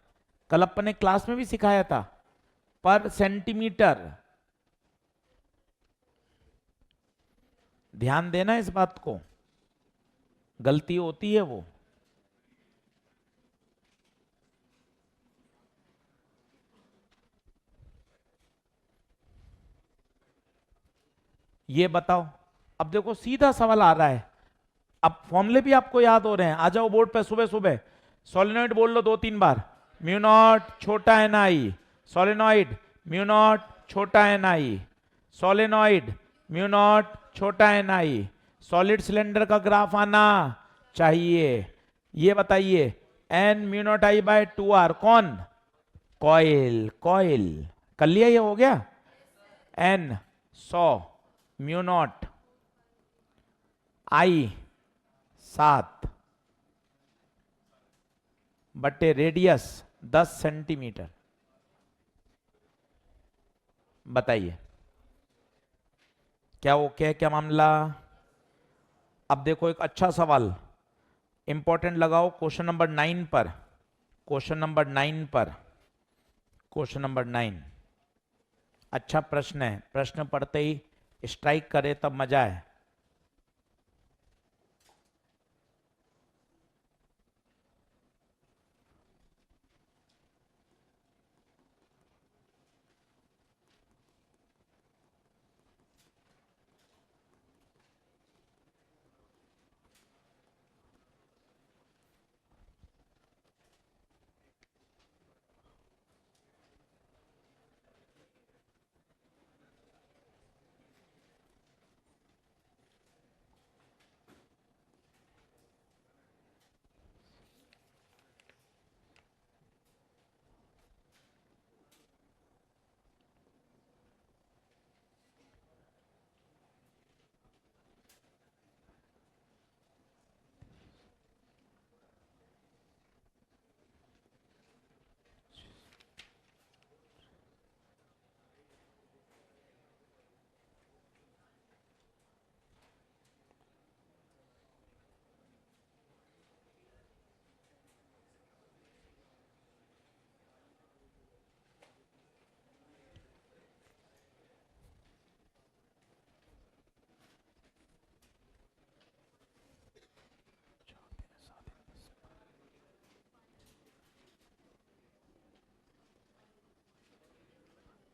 कल अपन ने क्लास में भी सिखाया था, पर सेंटीमीटर। ध्यान देना इस बात को, गलती होती है वो। ये बताओ, अब देखो सीधा सवाल आ रहा है। अब फॉर्मूले भी आपको याद हो रहे हैं, आ जाओ बोर्ड पे सुबह सुबह। सोलेनॉइड बोल लो 2-3 बार। म्यू नॉट छोटा एन आई, सोलेनॉइड म्यू नॉट छोटा एन आई, सोलेनॉइड म्यू नॉट छोटा एन आई। सॉलिड सिलेंडर का ग्राफ आना चाहिए। ये बताइए, एन म्यू नॉट I/2R कौन? कॉइल। कॉइल कर लिया, ये हो गया। एन 100, म्यू नॉट I 7 बटे रेडियस 10 सेंटीमीटर। बताइए क्या ओके है, क्या मामला? अब देखो एक अच्छा सवाल इंपॉर्टेंट लगाओ, क्वेश्चन नंबर 9 पर। क्वेश्चन नंबर 9 पर, क्वेश्चन नंबर 9 अच्छा प्रश्न है। प्रश्न पढ़ते ही स्ट्राइक करे तब मजा है।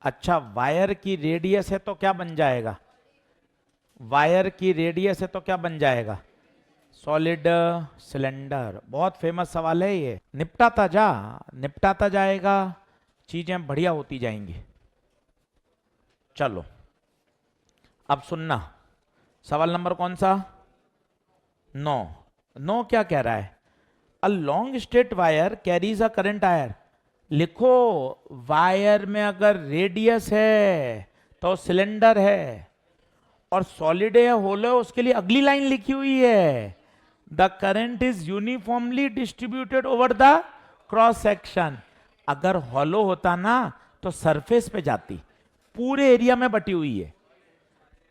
अच्छा, वायर की रेडियस है तो क्या बन जाएगा? वायर की रेडियस है तो क्या बन जाएगा? Solid cylinder. बहुत फेमस सवाल है ये, निपटाता जाएगा, चीजें बढ़िया होती जाएंगी। चलो अब सुनना, सवाल नंबर कौन सा? 9 क्या कह रहा है? A long straight wire carries a current आयर। लिखो, वायर में अगर रेडियस है तो सिलेंडर है, और सॉलिड है या होलो है उसके लिए अगली लाइन लिखी हुई है, the current is uniformly distributed over the cross section. अगर हॉलो होता ना तो सरफेस पे जाती, पूरे एरिया में बटी हुई है।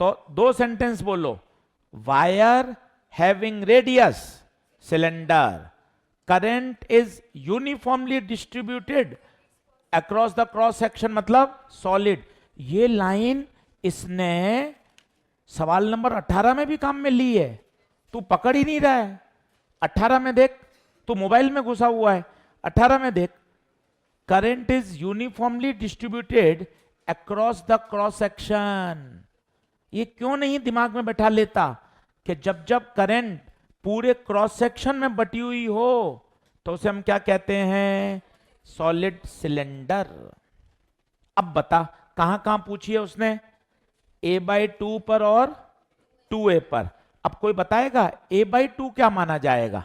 तो दो सेंटेंस बोलो, wire having radius cylinder, current is uniformly distributed across the cross section मतलब सॉलिड। ये लाइन इसने सवाल नंबर 18 में भी काम में ली है, तू पकड़ ही नहीं रहा है। 18 में देख, तू मोबाइल में घुसा हुआ है, 18 में देख, current is uniformly distributed across the cross section. ये क्यों नहीं दिमाग में बैठा लेता कि जब जब करंट पूरे क्रॉस सेक्शन में बटी हुई हो तो उसे हम क्या कहते हैं? Solid cylinder. अब बता, कहां कहां पूछी है उसने? a/2 पर और 2a पर। अब कोई बताएगा a/2 क्या माना जाएगा,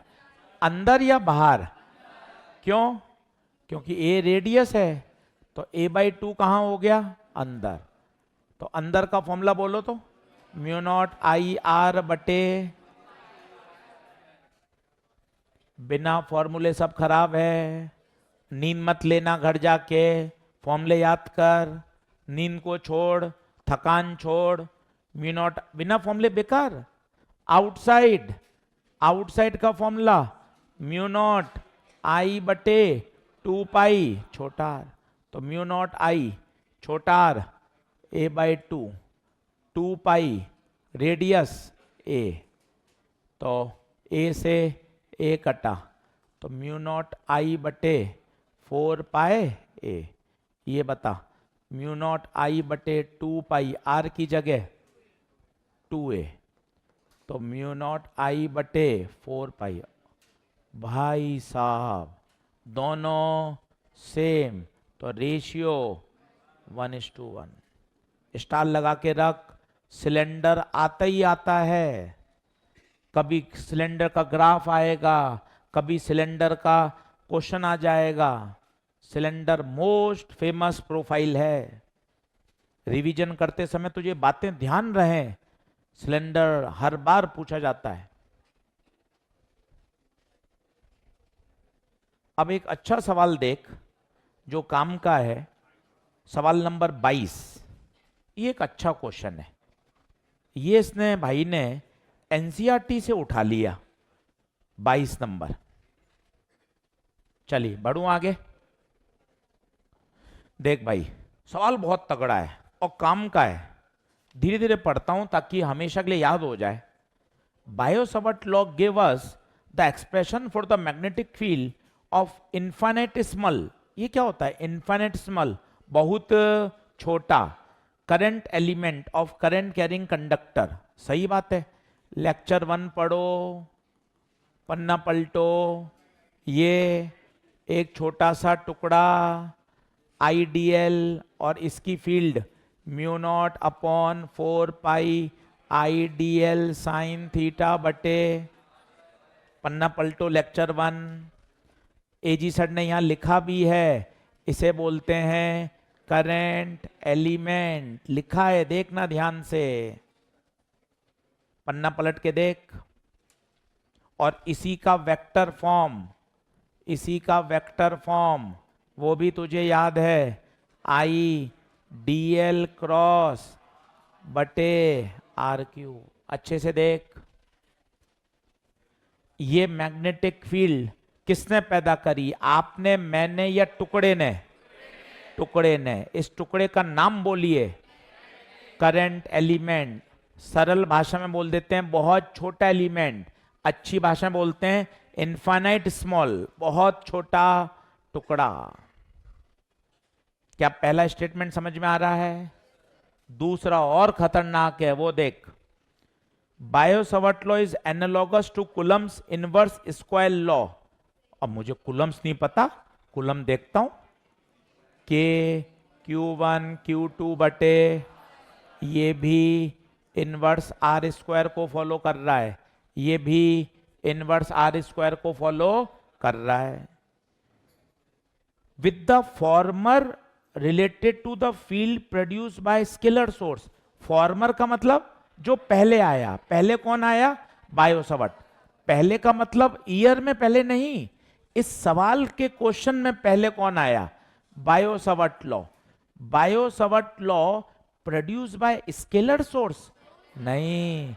अंदर या बाहर? क्यों? क्योंकि a रेडियस है, तो a/2 कहां हो गया? अंदर। तो अंदर का फॉर्मूला बोलो तो, μ0 I/R बटे, बिना फॉर्मूले सब खराब है, नींद मत लेना घर जाके, फॉर्मूले याद कर, नींद को छोड़, थकान छोड़, μ0 बिना फॉर्मूले बेकार। आउटसाइड, आउटसाइड का फॉर्मूला μ0 I बटे 2 छोटा r, तो μ0 I छोटा r a/2, 2 रेडियस a, तो a से a कटा, तो μ0 I बटे 4 a। ये बता, μ0 I बटे 2 r की जगह 2a, तो μ0 I बटे 4 भाई साहब दोनों सेम, तो रेशियो 1:1। स्टार लगा के रख, सिलेंडर आता ही आता है, कभी सिलेंडर का ग्राफ आएगा, कभी सिलेंडर का क्वेश्चन आ जाएगा। सिलेंडर मोस्ट फेमस प्रोफाइल है, रिवीजन करते समय तुझे बातें ध्यान रहे, सिलेंडर हर बार पूछा जाता है। अब एक अच्छा सवाल देख जो काम का है, सवाल नंबर 22। ये एक अच्छा क्वेश्चन है, ये इसने भाई ने एनसीईआरटी से उठा लिया, 22 नंबर। चलिए बढ़ूं आगे। देख भाई, सवाल बहुत तगड़ा है और काम का है, धीरे धीरे पढ़ता हूं ताकि हमेशा के लिए याद हो जाए। Biot Savart law give us the expression for the magnetic field of infinitesimal. ये क्या होता है? इनफाइनेटिसिमल, बहुत छोटा, current element of current carrying conductor. सही बात है, लेक्चर 1 पढ़ो, पन्ना पलटो, ये एक छोटा सा टुकड़ा आईडीएल और इसकी फील्ड μ0/4 आईडीएल साइन थीटा बटे, पन्ना पलटो लेक्चर 1। एजी सर ने यहां लिखा भी है, इसे बोलते हैं करंट एलिमेंट, लिखा है, देखना ध्यान से, पन्ना पलट के देख। और इसी का वेक्टर फॉर्म, इसी का वेक्टर फॉर्म वो भी तुझे याद है, आई डी एल क्रॉस बटे आर क्यू। अच्छे से देख, ये मैग्नेटिक फील्ड किसने पैदा करी? आपने, मैंने या टुकड़े ने? टुकड़े ने। इस टुकड़े का नाम बोलिए, करंट एलिमेंट। सरल भाषा में बोल देते हैं बहुत छोटा एलिमेंट, अच्छी भाषा में बोलते हैं इनफाइनाइट स्मॉल, बहुत छोटा टुकड़ा। क्या पहला स्टेटमेंट समझ में आ रहा है? दूसरा और खतरनाक है, वो देख। Biot Savart law is analogous to Coulomb's inverse square law. अब मुझे कुलम्स नहीं पता, कुलम देखता हूं। के Q1 Q2 बटे ये भी इनवर्स आर स्क्वायर को फॉलो कर रहा है, ये भी इनवर्स आर स्क्वायर को फॉलो कर रहा है। With the former related to the field produce by scalar source. Former का मतलब जो पहले आया। पहले कौन आया? बायो-सवार्ट। पहले का मतलब ईयर में पहले नहीं, इस सवाल के क्वेश्चन में पहले कौन आया? Biot Savart law. Biot Savart law produce by scalar source नहीं,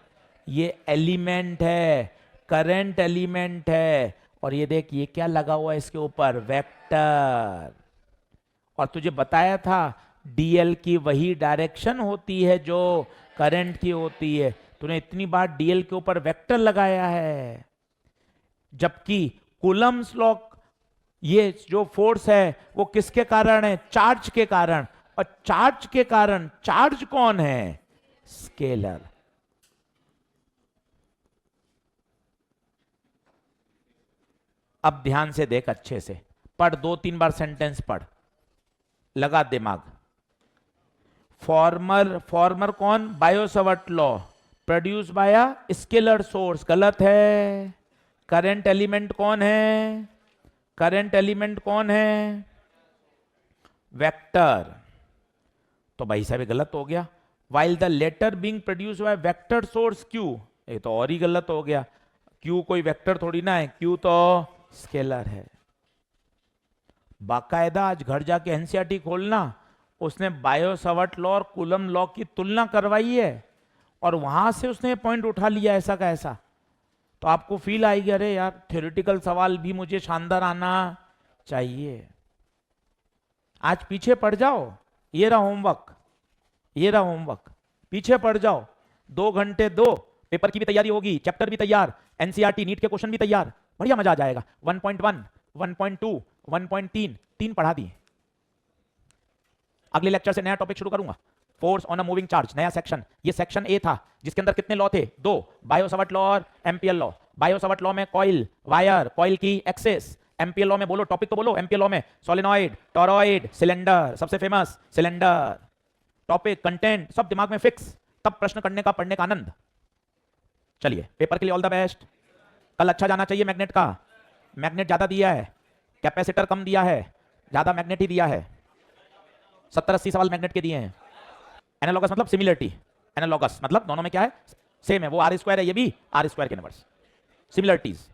ये एलिमेंट है, करंट एलिमेंट है। और ये देख, ये क्या लगा हुआ है इसके ऊपर? वेक्टर। और तुझे बताया था डीएल की वही डायरेक्शन होती है जो करंट की होती है। तूने इतनी बार डीएल के ऊपर वेक्टर लगाया है। जबकि कूलम्स लॉ, ये जो फोर्स है वो किसके कारण है? चार्ज के कारण। और चार्ज के कारण चार्ज कौन है? स्केलर। अब ध्यान से देख, अच्छे से पढ़, 2-3 बार सेंटेंस पढ़, लगा दिमाग। फॉर्मर कौन? Biot Savart law produce by scalar source, गलत है। करंट एलिमेंट कौन है? करंट एलिमेंट कौन है? वेक्टर। तो भाई साहब ये गलत हो गया। While the latter being produce by vector source Q, ये तो और ही गलत हो गया। क्यू कोई वेक्टर थोड़ी ना है, क्यू तो स्केलर है। बाकायदा आज घर जाके एनसीईआरटी खोलना, उसने बायो-सवार्ट लॉ और कूलम लॉ की तुलना करवाई है और वहां से उसने पॉइंट उठा लिया ऐसा का ऐसा। तो आपको फील आएगी, अरे यार थ्योरेटिकल सवाल भी मुझे शानदार आना चाहिए। आज पीछे पड़ जाओ, ये रहा होमवर्क, ये रहा होमवर्क, पीछे पड़ जाओ। 2 घंटे दो, पेपर की भी तैयारी होगी, चैप्टर भी तैयार, एनसीईआरटी नीट के क्वेश्चन भी तैयार, बढ़िया मजा आ जाएगा। 1.1, 1.2, 1.3 3 पढ़ा दिए। अगले लेक्चर से नया टॉपिक शुरू करूंगा, force on a moving charge, नया सेक्शन। ये सेक्शन ए था जिसके अंदर कितने लॉ थे? 2, बायो-सवार्ट लॉ और एम्पियर लॉ। बायो-सवार्ट लॉ में कॉइल, वायर, कॉइल की एक्सिस। एम्पियर लॉ में बोलो, टॉपिक तो बोलो। एम्पियर लॉ में सोलेनॉइड, टॉरॉइड, सिलेंडर, सबसे फेमस सिलेंडर। टॉपिक, कंटेंट सब दिमाग में फिक्स, तब प्रश्न करने का, पढ़ने का आनंद। चलिए, पेपर के लिए ऑल द बेस्ट। कल अच्छा जाना चाहिए मैग्नेट का। मैग्नेट ज्यादा दिया है, कैपेसिटर कम दिया है, ज्यादा मैग्नेट ही दिया है। 70-80 सवाल मैग्नेट के दिए हैं। एनालॉगस मतलब सिमिलरिटी, एनालॉगस मतलब दोनों में क्या है? सेम है। वो आर स्क्वायर है, ये भी आर स्क्वायर के इनवर्स, सिमिलरिटीज।